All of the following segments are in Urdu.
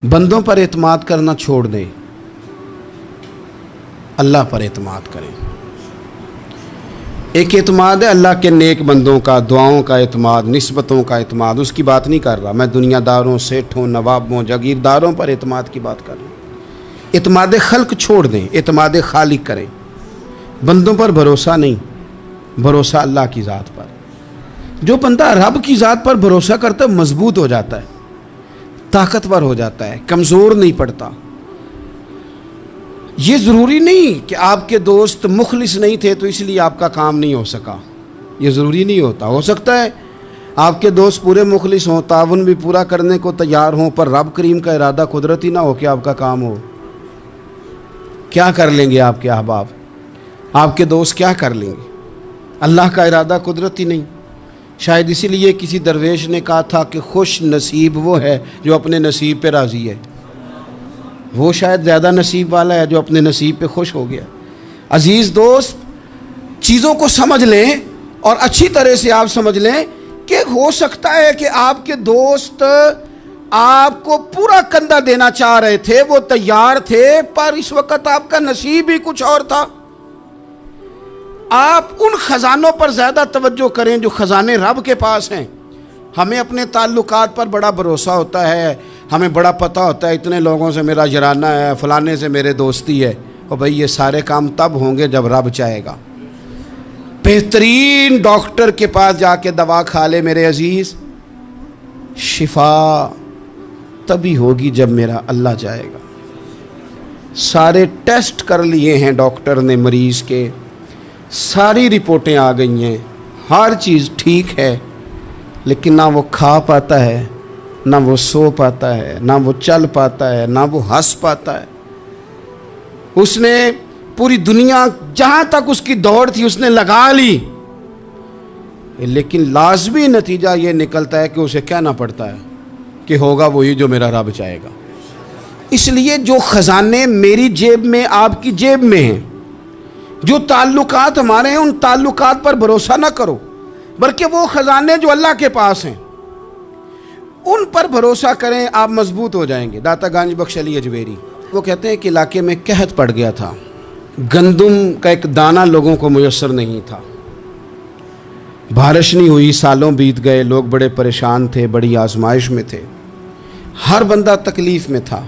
بندوں پر اعتماد کرنا چھوڑ دیں، اللہ پر اعتماد کریں۔ ایک اعتماد ہے اللہ کے نیک بندوں کا، دعاؤں کا اعتماد، نسبتوں کا اعتماد، اس کی بات نہیں کر رہا میں، دنیا داروں، سیٹھوں، نوابوں، جاگیرداروں پر اعتماد کی بات کر رہا ہوں۔ اعتماد خلق چھوڑ دیں، اعتماد خالق کریں۔ بندوں پر بھروسہ نہیں، بھروسہ اللہ کی ذات پر۔ جو بندہ رب کی ذات پر بھروسہ کرتا ہے مضبوط ہو جاتا ہے، طاقتور ہو جاتا ہے، کمزور نہیں پڑتا۔ یہ ضروری نہیں کہ آپ کے دوست مخلص نہیں تھے تو اس لیے آپ کا کام نہیں ہو سکا، یہ ضروری نہیں ہوتا۔ ہو سکتا ہے آپ کے دوست پورے مخلص ہوں، تعاون بھی پورا کرنے کو تیار ہوں، پر رب کریم کا ارادہ قدرتی نہ ہو کہ آپ کا کام ہو۔ کیا کر لیں گے آپ کے احباب، آپ کے دوست کیا کر لیں گے؟ اللہ کا ارادہ قدرتی نہیں۔ شاید اسی لیے کسی درویش نے کہا تھا کہ خوش نصیب وہ ہے جو اپنے نصیب پہ راضی ہے۔ وہ شاید زیادہ نصیب والا ہے جو اپنے نصیب پہ خوش ہو گیا۔ عزیز دوست، چیزوں کو سمجھ لیں اور اچھی طرح سے آپ سمجھ لیں کہ ہو سکتا ہے کہ آپ کے دوست آپ کو پورا کندھا دینا چاہ رہے تھے، وہ تیار تھے، پر اس وقت آپ کا نصیب ہی کچھ اور تھا۔ آپ ان خزانوں پر زیادہ توجہ کریں جو خزانے رب کے پاس ہیں۔ ہمیں اپنے تعلقات پر بڑا بھروسہ ہوتا ہے، ہمیں بڑا پتہ ہوتا ہے اتنے لوگوں سے میرا جرانہ ہے، فلانے سے میرے دوستی ہے۔ اور بھئی یہ سارے کام تب ہوں گے جب رب چاہے گا۔ بہترین ڈاکٹر کے پاس جا کے دوا کھا لے میرے عزیز، شفا تبھی ہوگی جب میرا اللہ چاہے گا۔ سارے ٹیسٹ کر لیے ہیں ڈاکٹر نے مریض کے، ساری رپورٹیں آ گئی ہیں، ہر چیز ٹھیک ہے، لیکن نہ وہ کھا پاتا ہے، نہ وہ سو پاتا ہے، نہ وہ چل پاتا ہے، نہ وہ ہنس پاتا ہے۔ اس نے پوری دنیا جہاں تک اس کی دوڑ تھی اس نے لگا لی، لیکن لازمی نتیجہ یہ نکلتا ہے کہ اسے کہنا پڑتا ہے کہ ہوگا وہی جو میرا رب چاہے گا۔ اس لیے جو خزانے میری جیب میں، آپ کی جیب میں ہیں، جو تعلقات ہمارے ہیں، ان تعلقات پر بھروسہ نہ کرو، بلکہ وہ خزانے جو اللہ کے پاس ہیں ان پر بھروسہ کریں، آپ مضبوط ہو جائیں گے۔ داتا گنج بخش علی اجویری وہ کہتے ہیں کہ علاقے میں قحط پڑ گیا تھا، گندم کا ایک دانہ لوگوں کو میسر نہیں تھا، بارش نہیں ہوئی، سالوں بیت گئے، لوگ بڑے پریشان تھے، بڑی آزمائش میں تھے، ہر بندہ تکلیف میں تھا۔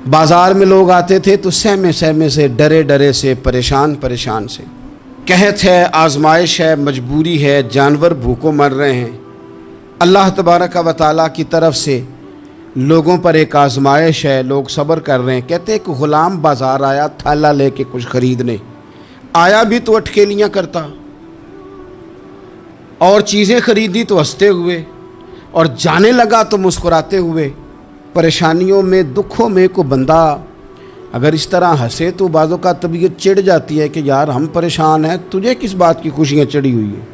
بازار میں لوگ آتے تھے تو سہمے سہمے سے، ڈرے ڈرے سے، پریشان سے۔ قحط ہے، آزمائش ہے، مجبوری ہے، جانور بھوکوں مر رہے ہیں۔ اللہ تبارک و تعالیٰ کی طرف سے لوگوں پر ایک آزمائش ہے، لوگ صبر کر رہے ہیں۔ کہتے ہیں کہ غلام بازار آیا تھالا لے کے کچھ خریدنے، آیا بھی تو اٹکیلیاں کرتا، اور چیزیں خریدی تو ہنستے ہوئے، اور جانے لگا تو مسکراتے ہوئے۔ پریشانیوں میں، دکھوں میں کو بندہ اگر اس طرح ہنسے تو بعضوں کا طبیعت چڑ جاتی ہے کہ یار ہم پریشان ہیں، تجھے کس بات کی خوشیاں چڑھی ہوئی ہیں۔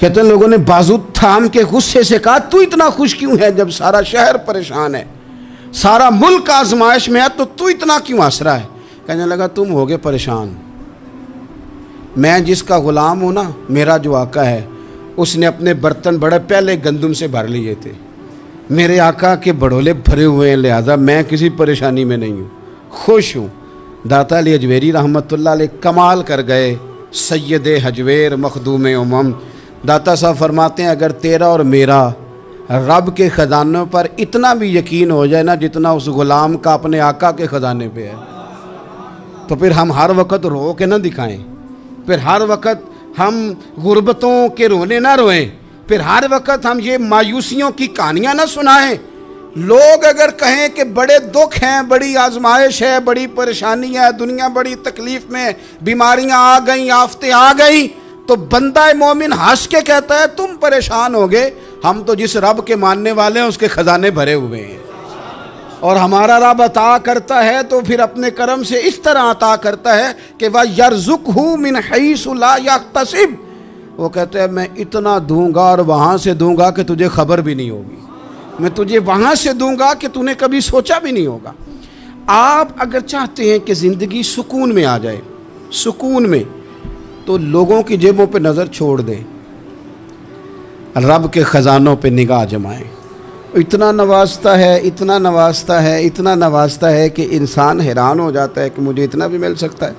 کہتے ہیں لوگوں نے بازو تھام کے غصے سے کہا تو اتنا خوش کیوں ہے جب سارا شہر پریشان ہے، سارا ملک آزمائش میں ہے، تو اتنا کیوں ہنس رہا ہے؟ کہنے لگا تم ہوگے پریشان، میں جس کا غلام ہوں نا، میرا جو آقا ہے، اس نے اپنے برتن بڑے پہلے گندم سے بھر لیے تھے، میرے آقا کے بڑولے بھرے ہوئے ہیں، لہذا میں کسی پریشانی میں نہیں ہوں، خوش ہوں۔ داتا علی اجویری رحمۃ اللہ علیہ کمال کر گئے، سید حجویر مخدوم امم۔ داتا صاحب فرماتے ہیں اگر تیرا اور میرا رب کے خزانوں پر اتنا بھی یقین ہو جائے نا جتنا اس غلام کا اپنے آقا کے خزانے پہ ہے، تو پھر ہم ہر وقت رو کے نہ دکھائیں، پھر ہر وقت ہم غربتوں کے رونے نہ روئیں، پھر ہر وقت ہم یہ مایوسیوں کی کہانیاں نہ سنائیں۔ لوگ اگر کہیں کہ بڑے دکھ ہیں، بڑی آزمائش ہے، بڑی پریشانی ہے، دنیا بڑی تکلیف میں، بیماریاں آ گئیں، آفتیں آ گئیں، تو بندہ مومن ہنس کے کہتا ہے تم پریشان ہوگے، ہم تو جس رب کے ماننے والے ہیں اس کے خزانے بھرے ہوئے ہیں، اور ہمارا رب عطا کرتا ہے تو پھر اپنے کرم سے اس طرح عطا کرتا ہے کہ وَيَرْزُقْهُ مِنْ حَيْثُ لَا يَحْتَسِبُ۔ وہ کہتے ہیں میں اتنا دوں گا اور وہاں سے دوں گا کہ تجھے خبر بھی نہیں ہوگی، میں تجھے وہاں سے دوں گا کہ تو نے کبھی سوچا بھی نہیں ہوگا۔ آپ اگر چاہتے ہیں کہ زندگی سکون میں آ جائے، سکون میں، تو لوگوں کی جیبوں پہ نظر چھوڑ دیں، رب کے خزانوں پہ نگاہ جمائیں۔ اتنا نوازتا ہے، اتنا نوازتا ہے، اتنا نوازتا ہے کہ انسان حیران ہو جاتا ہے کہ مجھے اتنا بھی مل سکتا ہے۔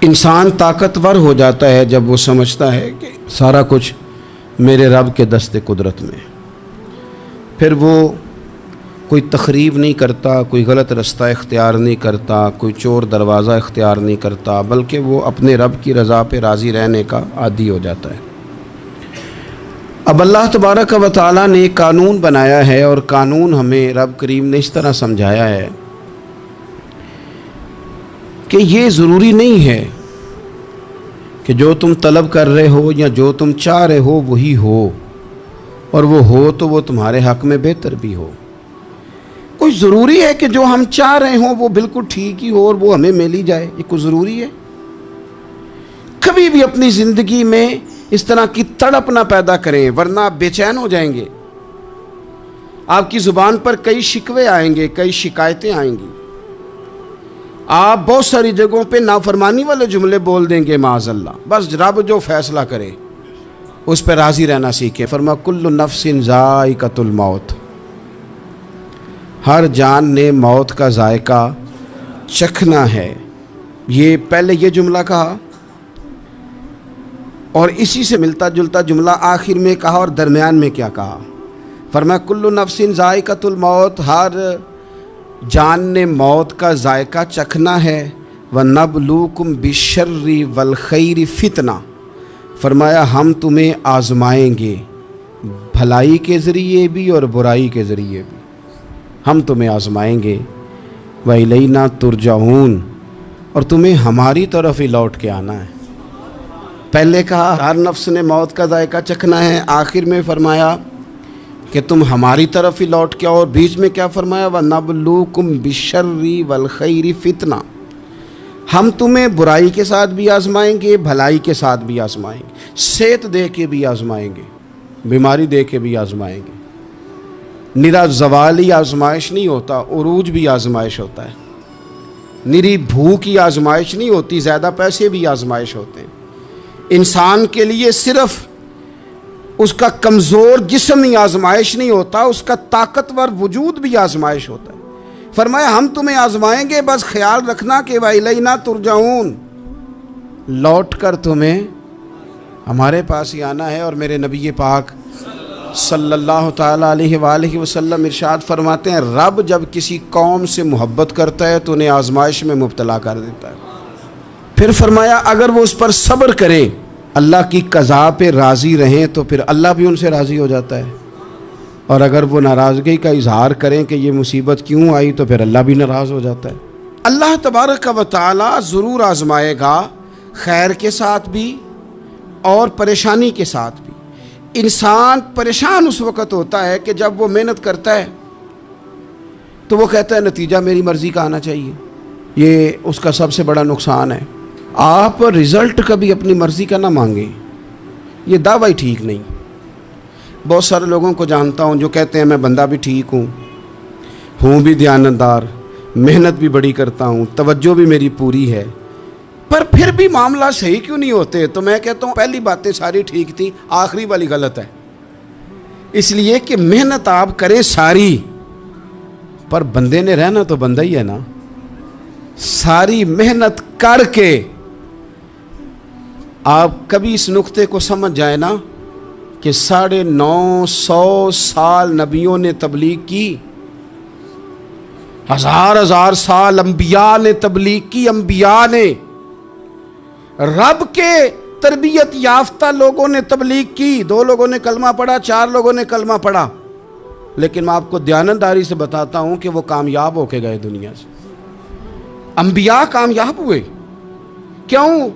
انسان طاقتور ہو جاتا ہے جب وہ سمجھتا ہے کہ سارا کچھ میرے رب کے دست قدرت میں۔ پھر وہ کوئی تخریب نہیں کرتا، کوئی غلط رستہ اختیار نہیں کرتا، کوئی چور دروازہ اختیار نہیں کرتا، بلکہ وہ اپنے رب کی رضا پہ راضی رہنے کا عادی ہو جاتا ہے۔ اب اللہ تبارک و تعالیٰ نے ایک قانون بنایا ہے، اور قانون ہمیں رب کریم نے اس طرح سمجھایا ہے کہ یہ ضروری نہیں ہے کہ جو تم طلب کر رہے ہو یا جو تم چاہ رہے ہو وہی ہو، اور وہ ہو تو وہ تمہارے حق میں بہتر بھی ہو۔ کوئی ضروری ہے کہ جو ہم چاہ رہے ہوں وہ بالکل ٹھیک ہی ہو اور وہ ہمیں مل ہی جائے؟ یہ کوئی ضروری ہے؟ کبھی بھی اپنی زندگی میں اس طرح کی تڑپ نہ پیدا کریں، ورنہ آپ بے چین ہو جائیں گے۔ آپ کی زبان پر کئی شکوے آئیں گے، کئی شکایتیں آئیں گی، آپ بہت ساری جگہوں پہ نافرمانی والے جملے بول دیں گے معاذ اللہ۔ بس رب جو فیصلہ کرے اس پہ راضی رہنا سیکھیں۔ فرما کل نفس ذائقۃ الموت، ہر جان نے موت کا ذائقہ چکھنا ہے۔ یہ پہلے یہ جملہ کہا، اور اسی سے ملتا جلتا جملہ آخر میں کہا، اور درمیان میں کیا کہا؟ فرمایا کل نفس ذائقۃ الموت، ہر جان نے موت کا ذائقہ چکھنا ہے۔ وَنَبْلُوكُمْ بِالشَّرِّ وَالْخَيْرِ فِتْنَةً، فرمایا ہم تمہیں آزمائیں گے، بھلائی کے ذریعے بھی اور برائی کے ذریعے بھی ہم تمہیں آزمائیں گے۔ وَإِلَيْنَا تُرْجَعُونَ، اور تمہیں ہماری طرف ہی لوٹ کے آنا ہے۔ پہلے کہا ہر نفس نے موت کا ذائقہ چکھنا ہے، آخر میں فرمایا کہ تم ہماری طرف ہی لوٹ کے آؤ، اور بیچ میں کیا فرمایا؟ وَنَبْلُوكُمْ بِالشَّرِّ وَالْخَيْرِ فِتْنَةً، ہم تمہیں برائی کے ساتھ بھی آزمائیں گے، بھلائی کے ساتھ بھی آزمائیں گے، صحت دے کے بھی آزمائیں گے، بیماری دے کے بھی آزمائیں گے۔ نرا زوالی آزمائش نہیں ہوتا، عروج بھی آزمائش ہوتا ہے۔ نری بھوک کی آزمائش نہیں ہوتی، زیادہ پیسے بھی آزمائش ہوتے ہیں۔ انسان کے لیے صرف اس کا کمزور جسم ہی آزمائش نہیں ہوتا، اس کا طاقتور وجود بھی آزمائش ہوتا ہے۔ فرمایا ہم تمہیں آزمائیں گے، بس خیال رکھنا کہ وَإِلَيْنَا تُرْجَعُونَ، لوٹ کر تمہیں ہمارے پاس ہی آنا ہے۔ اور میرے نبی پاک صلی اللہ تعالیٰ علیہ وآلہ وسلم ارشاد فرماتے ہیں، رب جب کسی قوم سے محبت کرتا ہے تو انہیں آزمائش میں مبتلا کر دیتا ہے۔ پھر فرمایا اگر وہ اس پر صبر کریں، اللہ کی قضا پہ راضی رہیں، تو پھر اللہ بھی ان سے راضی ہو جاتا ہے، اور اگر وہ ناراضگی کا اظہار کریں کہ یہ مصیبت کیوں آئی، تو پھر اللہ بھی ناراض ہو جاتا ہے۔ اللہ تبارک و تعالی ضرور آزمائے گا، خیر کے ساتھ بھی اور پریشانی کے ساتھ بھی۔ انسان پریشان اس وقت ہوتا ہے کہ جب وہ محنت کرتا ہے تو وہ کہتا ہے نتیجہ میری مرضی کا آنا چاہیے، یہ اس کا سب سے بڑا نقصان ہے۔ آپ رزلٹ کبھی اپنی مرضی کا نہ مانگیں، یہ دعویٰ ہی ٹھیک نہیں۔ بہت سارے لوگوں کو جانتا ہوں جو کہتے ہیں میں بندہ بھی ٹھیک ہوں بھی دیانتدار، محنت بھی بڑی کرتا ہوں، توجہ بھی میری پوری ہے، پر پھر بھی معاملہ صحیح کیوں نہیں ہوتے؟ تو میں کہتا ہوں پہلی باتیں ساری ٹھیک تھیں، آخری والی غلط ہے۔ اس لیے کہ محنت آپ کریں ساری، پر بندے نے رہنا تو بندہ ہی ہے نا۔ ساری محنت کر کے آپ کبھی اس نقطے کو سمجھ جائیں نا کہ 950 سال نبیوں نے تبلیغ کی، ہزار سال انبیاء نے تبلیغ کی، انبیاء نے، رب کے تربیت یافتہ لوگوں نے تبلیغ کی، 2 لوگوں نے کلمہ پڑھا، 4 لوگوں نے کلمہ پڑھا، لیکن میں آپ کو دیانتداری سے بتاتا ہوں کہ وہ کامیاب ہو کے گئے دنیا سے۔ انبیاء کامیاب ہوئے، کیوں؟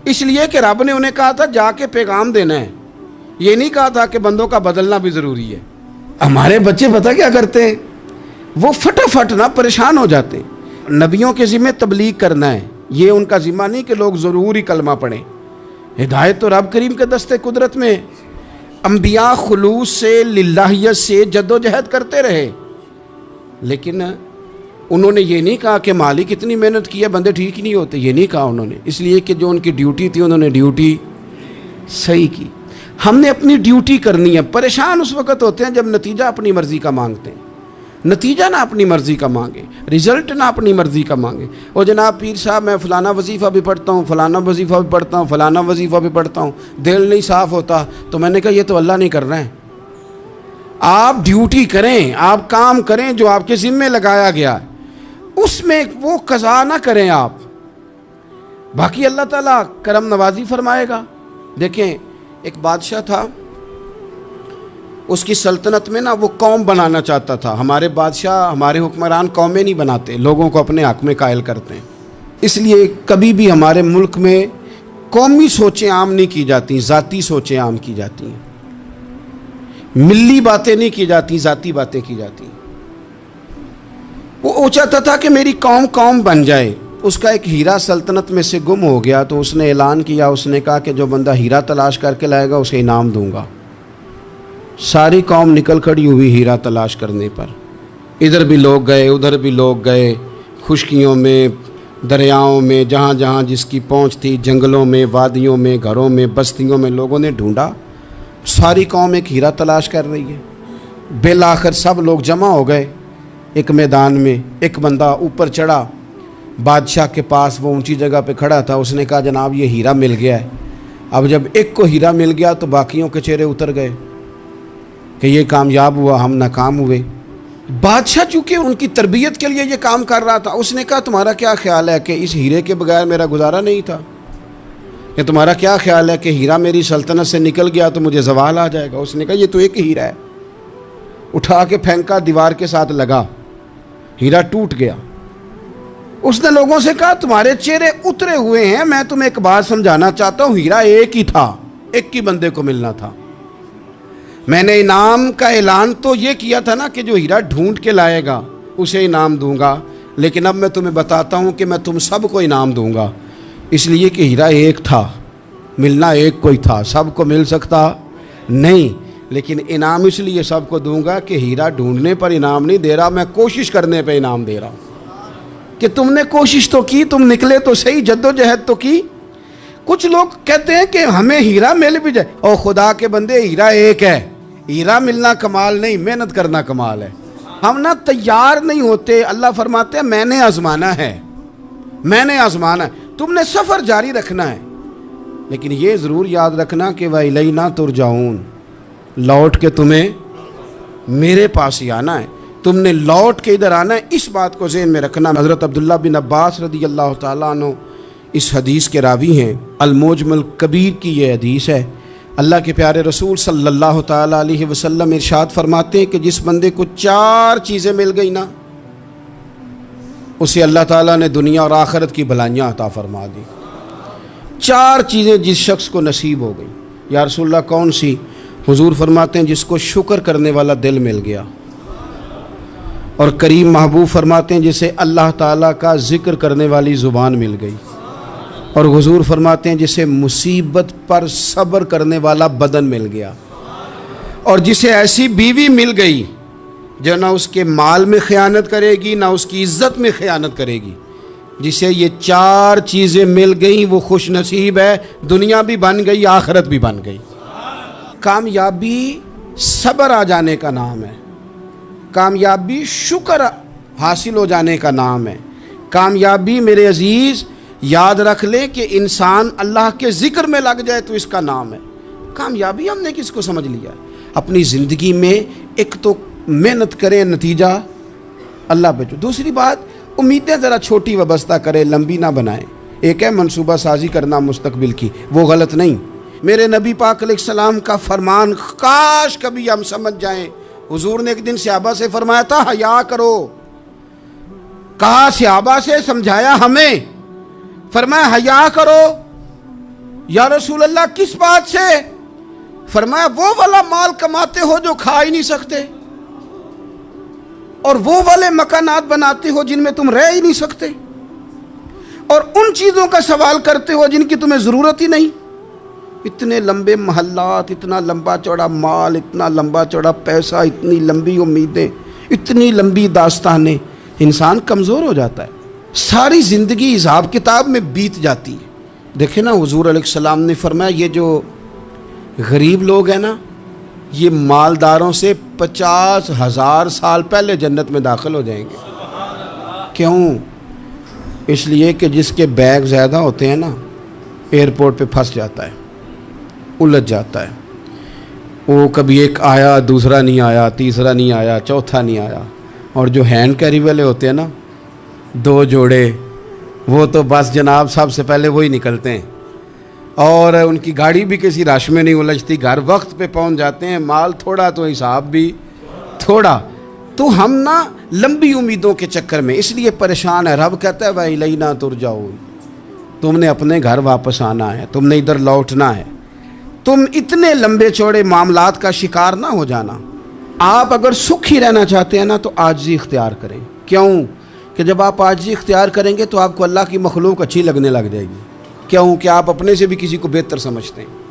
اس لیے کہ رب نے انہیں کہا تھا جا کے پیغام دینا ہے، یہ نہیں کہا تھا کہ بندوں کا بدلنا بھی ضروری ہے۔ ہمارے بچے پتہ کیا کرتے ہیں؟ وہ فٹافٹ نہ پریشان ہو جاتے ہیں۔ نبیوں کے ذمہ تبلیغ کرنا ہے، یہ ان کا ذمہ نہیں کہ لوگ ضروری کلمہ پڑھیں۔ ہدایت تو رب کریم کے دستے قدرت میں۔ انبیاء خلوص سے، للہیت سے جد و جہد کرتے رہے، لیکن انہوں نے یہ نہیں کہا کہ مالک اتنی محنت کی ہے بندے ٹھیک ہی نہیں ہوتے، یہ نہیں کہا انہوں نے، اس لیے کہ جو ان کی ڈیوٹی تھی انہوں نے ڈیوٹی صحیح کی۔ ہم نے اپنی ڈیوٹی کرنی ہے. پریشان اس وقت ہوتے ہیں جب نتیجہ اپنی مرضی کا مانگتے ہیں. نتیجہ نہ اپنی مرضی کا مانگے, رزلٹ نہ اپنی مرضی کا مانگے. اور جناب پیر صاحب میں فلانا وظیفہ بھی پڑھتا ہوں, فلانا وظیفہ بھی پڑھتا ہوں, فلانا وظیفہ بھی پڑھتا ہوں, دل نہیں صاف ہوتا. تو میں نے کہا یہ تو اللہ نہیں کر رہے ہیں. آپ ڈیوٹی کریں, آپ کام کریں جو آپ کے ذمے لگایا گیا ہے, اس میں وہ قضا نہ کریں آپ. باقی اللہ تعالیٰ کرم نوازی فرمائے گا. دیکھیں ایک بادشاہ تھا, اس کی سلطنت میں نا وہ قوم بنانا چاہتا تھا. ہمارے بادشاہ, ہمارے حکمران قومیں نہیں بناتے, لوگوں کو اپنے حق میں قائل کرتے ہیں. اس لیے کبھی بھی ہمارے ملک میں قومی سوچیں عام نہیں کی جاتی, ذاتی سوچیں عام کی جاتی ہیں. ملی باتیں نہیں کی جاتی, ذاتی باتیں کی جاتی ہیں. وہ چاہتا تھا کہ میری قوم بن جائے. اس کا ایک ہیرا سلطنت میں سے گم ہو گیا, تو اس نے اعلان کیا, اس نے کہا کہ جو بندہ ہیرا تلاش کر کے لائے گا اسے انعام دوں گا. ساری قوم نکل کھڑی ہوئی ہیرا تلاش کرنے پر. ادھر بھی لوگ گئے, ادھر بھی لوگ گئے, خشکیوں میں, دریاؤں میں, جہاں جہاں جس کی پہنچ تھی, جنگلوں میں, وادیوں میں, گھروں میں, بستیوں میں لوگوں نے ڈھونڈا. ساری قوم ایک ہیرا تلاش کر رہی ہے. بالآخر سب لوگ جمع ہو گئے ایک میدان میں. ایک بندہ اوپر چڑھا, بادشاہ کے پاس, وہ اونچی جگہ پہ کھڑا تھا. اس نے کہا جناب یہ ہیرا مل گیا ہے. اب جب ایک کو ہیرا مل گیا تو باقیوں کے چہرے اتر گئے کہ یہ کامیاب ہوا, ہم ناکام ہوئے. بادشاہ چونکہ ان کی تربیت کے لیے یہ کام کر رہا تھا, اس نے کہا تمہارا کیا خیال ہے کہ اس ہیرے کے بغیر میرا گزارا نہیں تھا؟ کہ تمہارا کیا خیال ہے کہ ہیرا میری سلطنت سے نکل گیا تو مجھے زوال آ جائے گا؟ اس نے کہا یہ تو ایک ہیرا ہے. اٹھا کے پھینکا, دیوار کے ساتھ لگا, ہیرا ٹوٹ گیا. اس نے لوگوں سے کہا تمہارے چہرے اترے ہوئے ہیں, میں تمہیں ایک بات سمجھانا چاہتا ہوں, ہیرا ایک ہی تھا, ایک ہی بندے کو ملنا تھا. میں نے انعام کا اعلان تو یہ کیا تھا نا کہ جو ہیرا ڈھونڈ کے لائے گا اسے انعام دوں گا, لیکن اب میں تمہیں بتاتا ہوں کہ میں تم سب کو انعام دوں گا. اس لیے کہ ہیرا ایک تھا, ملنا ایک کو ہی تھا, سب کو مل سکتا نہیں. لیکن انعام اس لیے سب کو دوں گا کہ ہیرا ڈھونڈنے پر انعام نہیں دے رہا, میں کوشش کرنے پہ انعام دے رہا ہوں. کہ تم نے کوشش تو کی, تم نکلے تو صحیح, جدوجہد تو کی. کچھ لوگ کہتے ہیں کہ ہمیں ہیرا مل بھی جائے. او خدا کے بندے, ہیرا ایک ہے, ہیرا ملنا کمال نہیں, محنت کرنا کمال ہے. ہم نہ تیار نہیں ہوتے. اللہ فرماتے ہیں میں نے آزمانا ہے, میں نے آزمانا ہے, تم نے سفر جاری رکھنا ہے. لیکن یہ ضرور یاد رکھنا کہ وَإِلَيْنَا تُرْجَعُونَ, لوٹ کے تمہیں میرے پاس ہی آنا ہے, تم نے لوٹ کے ادھر آنا ہے. اس بات کو ذہن میں رکھنا. حضرت عبداللہ بن عباس رضی اللہ تعالیٰ عنہ اس حدیث کے راوی ہیں. المعجم الکبیر کی یہ حدیث ہے. اللہ کے پیارے رسول صلی اللہ تعالیٰ علیہ وسلم ارشاد فرماتے ہیں کہ جس بندے کو 4 چیزیں مل گئی نا, اسے اللہ تعالیٰ نے دنیا اور آخرت کی بھلائیاں عطا فرما دی. 4 چیزیں جس شخص کو نصیب ہو گئی. یا رسول اللہ کون سی؟ حضور فرماتے ہیں جس کو شکر کرنے والا دل مل گیا, اور کریم محبوب فرماتے ہیں جسے اللہ تعالیٰ کا ذکر کرنے والی زبان مل گئی, اور حضور فرماتے ہیں جسے مصیبت پر صبر کرنے والا بدن مل گیا, اور جسے ایسی بیوی مل گئی جو نہ اس کے مال میں خیانت کرے گی, نہ اس کی عزت میں خیانت کرے گی. جسے یہ 4 چیزیں مل گئیں وہ خوش نصیب ہے, دنیا بھی بن گئی, آخرت بھی بن گئی. کامیابی صبر آ جانے کا نام ہے, کامیابی شکر حاصل ہو جانے کا نام ہے. کامیابی میرے عزیز یاد رکھ لے کہ انسان اللہ کے ذکر میں لگ جائے تو اس کا نام ہے کامیابی. ہم نے کس کو سمجھ لیا؟ اپنی زندگی میں ایک تو محنت کریں, نتیجہ اللہ پہ. دوسری بات, امیدیں ذرا چھوٹی وابستہ کریں, لمبی نہ بنائیں. ایک ہے منصوبہ سازی کرنا مستقبل کی, وہ غلط نہیں. میرے نبی پاک علیہ السلام کا فرمان کاش کبھی ہم سمجھ جائیں. حضور نے ایک دن صحابہ سے فرمایا تھا حیا کرو. کہا صحابہ سے, سمجھایا ہمیں, فرمایا حیا کرو. یا رسول اللہ کس بات سے؟ فرمایا وہ والا مال کماتے ہو جو کھا ہی نہیں سکتے, اور وہ والے مکانات بناتے ہو جن میں تم رہ ہی نہیں سکتے, اور ان چیزوں کا سوال کرتے ہو جن کی تمہیں ضرورت ہی نہیں. اتنے لمبے محلات, اتنا لمبا چوڑا مال, اتنا لمبا چوڑا پیسہ, اتنی لمبی امیدیں, اتنی لمبی داستانیں, انسان کمزور ہو جاتا ہے. ساری زندگی حساب کتاب میں بیت جاتی ہے. دیکھیں نا حضور علیہ السلام نے فرمایا یہ جو غریب لوگ ہیں نا، یہ مالداروں سے 50,000 سال پہلے جنت میں داخل ہو جائیں گے۔ کیوں؟ اس لیے کہ جس کے بیگ زیادہ ہوتے ہیں نا، ایئرپورٹ پہ پھنس جاتا ہے، الجھ جاتا ہے۔ وہ کبھی ایک آیا، دوسرا نہیں آیا، تیسرا نہیں آیا، چوتھا نہیں آیا۔ اور جو ہینڈ کیری والے ہوتے ہیں نا، 2 جوڑے، وہ تو بس جناب سب سے پہلے وہی نکلتے ہیں، اور ان کی گاڑی بھی کسی رش میں نہیں الجھتی، گھر وقت پہ پہنچ جاتے ہیں۔ مال تھوڑا تو حساب بھی تھوڑا۔ تو ہم نا لمبی امیدوں کے چکر میں اس لیے پریشان ہے۔ رب کہتا ہے وَإِلَيْنَا تُرْجَعُونَ، تم نے اپنے گھر واپس آنا ہے، تم نے ادھر لوٹنا ہے۔ تم اتنے لمبے چوڑے معاملات کا شکار نہ ہو جانا۔ آپ اگر سکھی رہنا چاہتے ہیں نا تو عاجزی اختیار کریں۔ کیوں کہ جب آپ عاجزی اختیار کریں گے تو آپ کو اللہ کی مخلوق اچھی لگنے لگ جائے گی۔ کیوں کہ آپ اپنے سے بھی کسی کو بہتر سمجھتے ہیں۔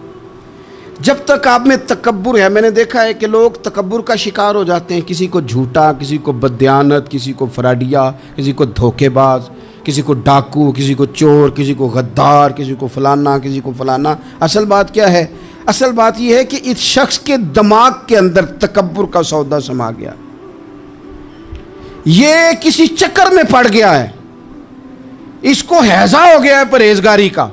جب تک آپ میں تکبر ہے، میں نے دیکھا ہے کہ لوگ تکبر کا شکار ہو جاتے ہیں، کسی کو جھوٹا، کسی کو بددیانت، کسی کو فراڈیا، کسی کو دھوکے باز، کسی کو ڈاکو، کسی کو چور، کسی کو غدار، کسی کو فلانا، کسی کو فلانا۔ اصل بات کیا ہے؟ اصل بات یہ ہے کہ اس شخص کے دماغ کے اندر تکبر کا سودا سما گیا، یہ کسی چکر میں پڑ گیا ہے، اس کو ہیضہ ہو گیا ہے پرہیزگاری کا۔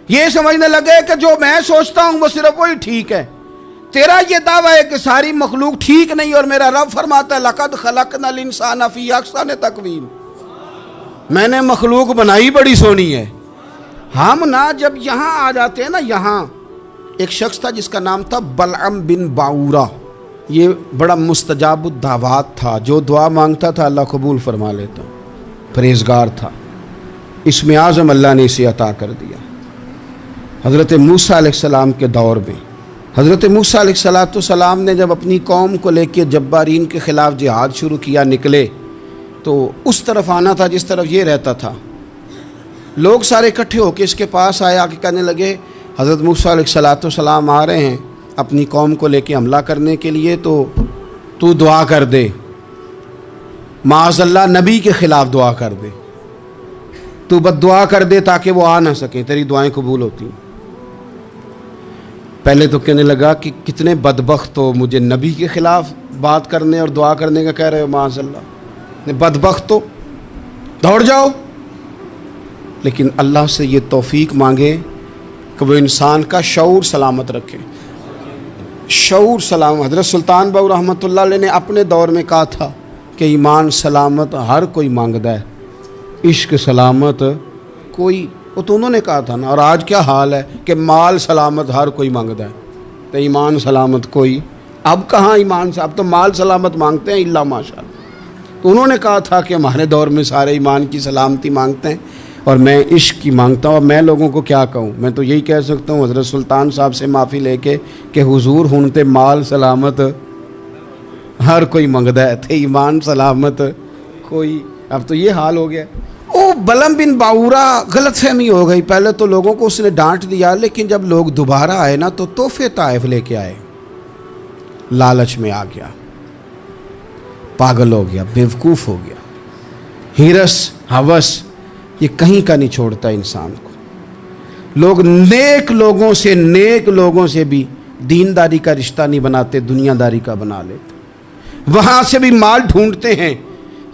یہ سمجھنے لگے کہ جو میں سوچتا ہوں وہ صرف وہی ٹھیک ہے۔ تیرا یہ دعویٰ ہے کہ ساری مخلوق ٹھیک نہیں، اور میرا رب فرماتا ہے لَقَدْ خَلَقْنَا الْإِنسَانَ فِي أَحْسَنِ تَقْوِيمٍ، میں نے مخلوق بنائی بڑی سونی ہے۔ ہم نا جب یہاں آ جاتے ہیں نا، یہاں ایک شخص تھا جس کا نام تھا بلعم بن باورہ، یہ بڑا مستجاب الدعوات تھا، جو دعا مانگتا تھا اللہ قبول فرما لیتا، پرہیزگار تھا۔ اسم اعظم اللہ نے اسے عطا کر دیا۔ حضرت موسیٰ علیہ السلام کے دور میں حضرت موسیٰ علیہ السلام نے جب اپنی قوم کو لے کے جبارین کے خلاف جہاد شروع کیا، نکلے تو اس طرف آنا تھا جس طرف یہ رہتا تھا۔ لوگ سارے اکٹھے ہو کے اس کے پاس آئے، آ کے کہنے لگے حضرت موسیٰ علیہ السلام آ رہے ہیں اپنی قوم کو لے کے حملہ کرنے کے لیے، تو دعا کر دے، معاذ اللہ نبی کے خلاف دعا کر دے، تو بد دعا کر دے تاکہ وہ آ نہ سکیں، تیری دعائیں قبول ہوتی ہیں۔ پہلے تو کہنے لگا کہ کتنے بدبخت ہو، مجھے نبی کے خلاف بات کرنے اور دعا کرنے کا کہہ رہے ہو، معاذ اللہ، بدبخت ہو، دوڑ جاؤ۔ لیکن اللہ سے یہ توفیق مانگے کہ وہ انسان کا شعور سلامت رکھے، شعور سلامت۔ حضرت سلطان باؤ رحمۃ اللہ علیہ نے اپنے دور میں کہا تھا کہ ایمان سلامت ہر کوئی مانگدا ہے، عشق سلامت کوئی، وہ تو انہوں نے کہا تھا نا۔ اور آج کیا حال ہے کہ مال سلامت ہر کوئی مانگدا ہے، تو ایمان سلامت کوئی۔ اب کہاں ایمان سے، اب تو مال سلامت مانگتے ہیں الا ماشاء اللہ۔ تو انہوں نے کہا تھا کہ ہمارے دور میں سارے ایمان کی سلامتی مانگتے ہیں اور میں عشق کی مانگتا ہوں۔ اور میں لوگوں کو کیا کہوں، میں تو یہی کہہ سکتا ہوں حضرت سلطان صاحب سے معافی لے کے کہ حضور ہونتے مال سلامت ہر کوئی مانگدا ہے، تھے ایمان سلامت کوئی۔ اب تو یہ حال ہو گیا۔ او بلعم بن باورہ غلط فہمی ہو گئی، پہلے تو لوگوں کو اس نے ڈانٹ دیا، لیکن جب لوگ دوبارہ آئے نا تو تحفے طائف لے کے آئے، لالچ میں آ گیا، پاگل ہو گیا، بیوقوف ہو گیا۔ ہرس ہوس یہ کہیں کا نہیں چھوڑتا انسان کو۔ لوگ نیک لوگوں سے بھی دینداری کا رشتہ نہیں بناتے، دنیا داری کا بنا لیتے۔ وہاں سے بھی مال ڈھونڈتے ہیں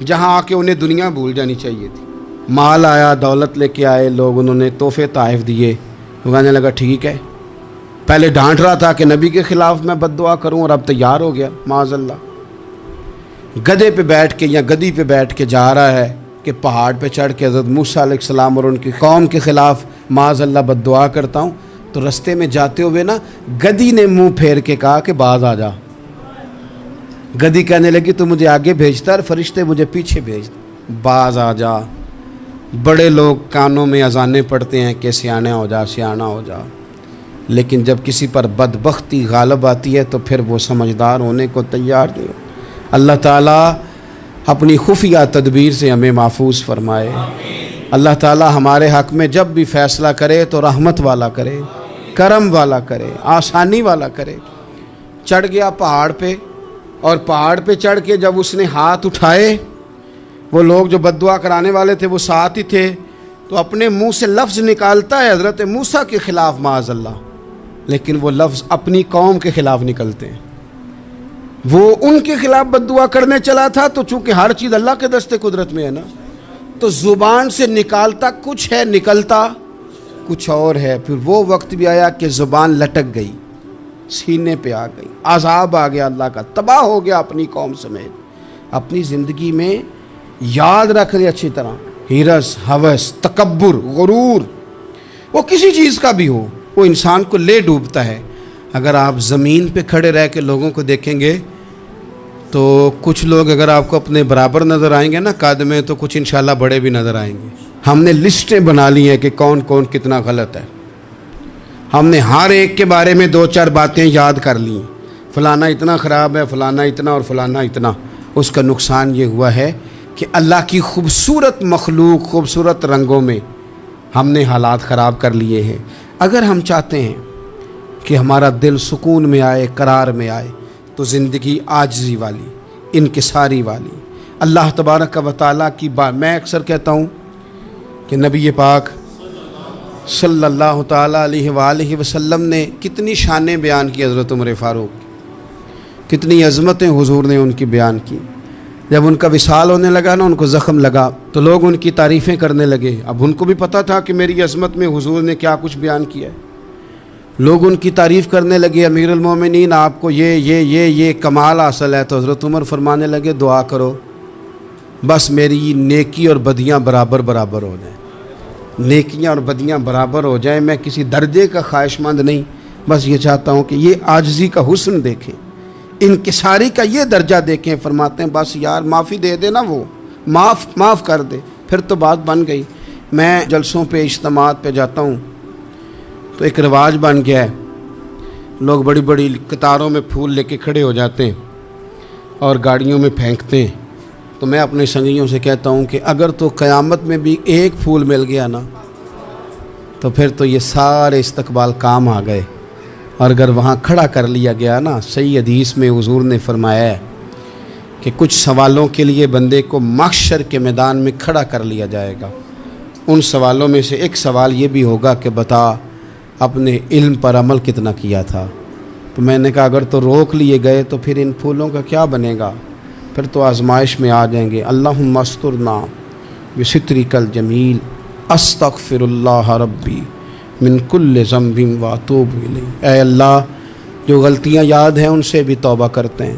جہاں آ کے انہیں دنیا بھول جانی چاہیے تھی۔ مال آیا، دولت لے کے آئے لوگ، انہوں نے تحفے طائف دیے، وہ کہنے لگا ٹھیک ہے، پہلے ڈانٹ رہا تھا کہ نبی کے خلاف میں بد دعا کروں اور اب تیار ہو گیا، معاذ اللہ۔ گدھے پہ بیٹھ کے یا گدی پہ بیٹھ کے جا رہا ہے کہ پہاڑ پہ چڑھ کے حضرت موسیٰ علیہ السلام اور ان کی قوم کے خلاف معاذ اللہ بد دعا کرتا ہوں۔ تو رستے میں جاتے ہوئے نا گدی نے منہ پھیر کے کہا کہ باز آ جا۔ گدی کہنے لگی تو مجھے آگے بھیجتا اور فرشتے مجھے پیچھے بھیج، باز آ جا۔ بڑے لوگ کانوں میں اذانیں پڑھتے ہیں کہ سیانا ہو جا، سیانا ہو جا، لیکن جب کسی پر بدبختی غالب آتی ہے تو پھر وہ سمجھدار ہونے کو تیار نہیں ہو۔ اللہ تعالیٰ اپنی خفیہ تدبیر سے ہمیں محفوظ فرمائے۔ اللہ تعالیٰ ہمارے حق میں جب بھی فیصلہ کرے تو رحمت والا کرے، کرم والا کرے، آسانی والا کرے۔ چڑھ گیا پہاڑ پہ، اور پہاڑ پہ چڑھ کے جب اس نے ہاتھ اٹھائے، وہ لوگ جو بد دعا کرانے والے تھے وہ ساتھ ہی تھے، تو اپنے منہ سے لفظ نکالتا ہے حضرت موسیٰ کے خلاف، معاذ اللہ، لیکن وہ لفظ اپنی قوم کے خلاف نکلتے ہیں. وہ ان کے خلاف بد دعا کرنے چلا تھا، تو چونکہ ہر چیز اللہ کے دست قدرت میں ہے نا، تو زبان سے نکالتا کچھ ہے، نکلتا کچھ اور ہے. پھر وہ وقت بھی آیا کہ زبان لٹک گئی، سینے پہ آ گئی، عذاب آ گیا اللہ کا، تباہ ہو گیا اپنی قوم سمیت. اپنی زندگی میں یاد رکھ لیں اچھی طرح، ہرس، ہوس، تکبر، غرور، وہ کسی چیز کا بھی ہو، وہ انسان کو لے ڈوبتا ہے. اگر آپ زمین پہ کھڑے رہ کے لوگوں کو دیکھیں گے تو کچھ لوگ اگر آپ کو اپنے برابر نظر آئیں گے نا قد میں، تو کچھ انشاءاللہ بڑے بھی نظر آئیں گے. ہم نے لسٹیں بنا لی ہیں کہ کون کون کتنا غلط ہے. ہم نے ہر ایک کے بارے میں 2-4 باتیں یاد کر لی ہیں، فلانا اتنا خراب ہے، فلانا اتنا اور فلانا اتنا. اس کا نقصان یہ ہوا ہے کہ اللہ کی خوبصورت مخلوق، خوبصورت رنگوں میں ہم نے حالات خراب کر لیے ہیں. اگر ہم چاہتے ہیں کہ ہمارا دل سکون میں آئے، قرار میں آئے، تو زندگی عاجزی والی، انکساری والی، اللہ تبارک و تعالیٰ کی بات. میں اکثر کہتا ہوں کہ نبی پاک صلی اللہ تعالیٰ علیہ وآلہ وسلم نے کتنی شانیں بیان کی حضرت عمر فاروق، کتنی عظمتیں حضور نے ان کی بیان کی. جب ان کا وصال ہونے لگا نا، ان کو زخم لگا، تو لوگ ان کی تعریفیں کرنے لگے. اب ان کو بھی پتہ تھا کہ میری عظمت میں حضور نے کیا کچھ بیان کیا ہے. لوگ ان کی تعریف کرنے لگے، امیر المومنین آپ کو یہ کمال حاصل ہے. تو حضرت عمر فرمانے لگے دعا کرو بس میری نیکی اور بدیاں برابر برابر ہو جائیں، نیکیاں اور بدیاں برابر ہو جائیں. میں کسی درجے کا خواہش مند نہیں، بس یہ چاہتا ہوں کہ یہ عاجزی کا حسن دیکھیں، انکساری کا یہ درجہ دیکھیں. فرماتے ہیں بس یار معافی دے دے نا، وہ معاف کر دے. پھر تو بات بن گئی. میں جلسوں پہ، اجتماعات پہ جاتا ہوں تو ایک رواج بن گیا ہے، لوگ بڑی بڑی قطاروں میں پھول لے کے کھڑے ہو جاتے ہیں اور گاڑیوں میں پھینکتے ہیں. تو میں اپنے سنگیوں سے کہتا ہوں کہ اگر تو قیامت میں بھی ایک پھول مل گیا نا، تو پھر تو یہ سارے استقبال کام آ گئے. اور اگر وہاں کھڑا کر لیا گیا نا، صحیح حدیث میں حضور نے فرمایا ہے کہ کچھ سوالوں کے لیے بندے کو محشر کے میدان میں کھڑا کر لیا جائے گا. ان سوالوں میں سے ایک سوال یہ بھی ہوگا کہ بتا اپنے علم پر عمل کتنا کیا تھا. تو میں نے کہا اگر تو روک لیے گئے تو پھر ان پھولوں کا کیا بنے گا، پھر تو آزمائش میں آ جائیں گے. اللہم استرنا بسترک الجمیل استغفر اللہ ربی من کل ذنب واتوب الیہ. اے اللہ، جو غلطیاں یاد ہیں ان سے بھی توبہ کرتے ہیں،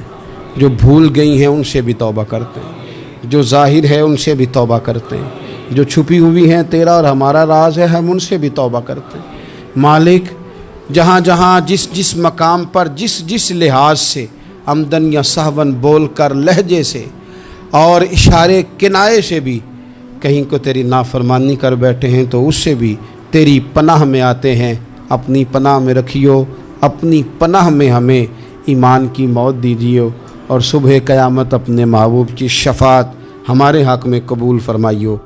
جو بھول گئی ہیں ان سے بھی توبہ کرتے ہیں، جو ظاہر ہے ان سے بھی توبہ کرتے ہیں، جو چھپی ہوئی ہیں تیرا اور ہمارا راز ہے ہم ان سے بھی توبہ کرتے ہیں. مالک، جہاں جہاں جس مقام پر جس لحاظ سے عمدن یا سہون بول کر، لہجے سے اور اشارے کنائے سے بھی کہیں کو تیری نافرمانی کر بیٹھے ہیں، تو اس سے بھی تیری پناہ میں آتے ہیں. اپنی پناہ میں رکھیو، اپنی پناہ میں ہمیں ایمان کی موت دیجیے، اور صبح قیامت اپنے محبوب کی شفاعت ہمارے حق میں قبول فرمائیو.